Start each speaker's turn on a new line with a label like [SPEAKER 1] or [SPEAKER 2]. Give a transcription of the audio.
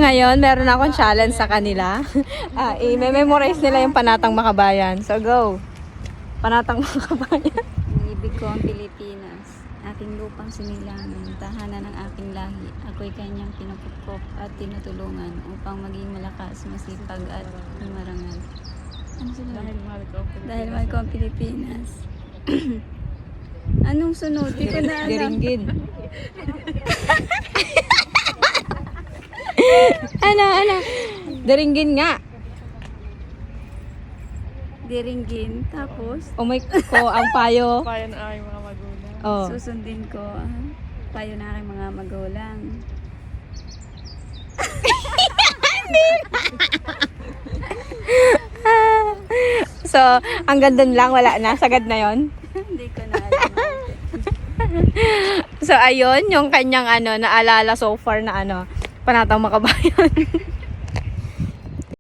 [SPEAKER 1] Ngayon, meron akong challenge sa kanila. I-memorize nila yung Panatang Makabayan. So, go! Panatang Makabayan.
[SPEAKER 2] Iniibig ko ang Pilipinas, aking lupang sinilangan, tahanan ng aking lahi. Ako'y kanyang pinupukpok at tinutulungan upang maging malakas, masipag at marangal. Ano sunod? Dahil mahal ko ang Pilipinas. Anong sunod? Di ko na alam.
[SPEAKER 1] Diringgin. Ano? Diringgin nga.
[SPEAKER 2] Diringgin. Tapos,
[SPEAKER 1] Umay ko ang payo.
[SPEAKER 3] Payo na ay mga magulang.
[SPEAKER 1] Oh.
[SPEAKER 2] susundin ko payo na aking mga magulang.
[SPEAKER 1] So, hanggang dun lang, wala na. Sagad na yon.
[SPEAKER 2] Hindi ko na alam.
[SPEAKER 1] So, ayun, yung kanyang naalala so far na Panatang Makabayan.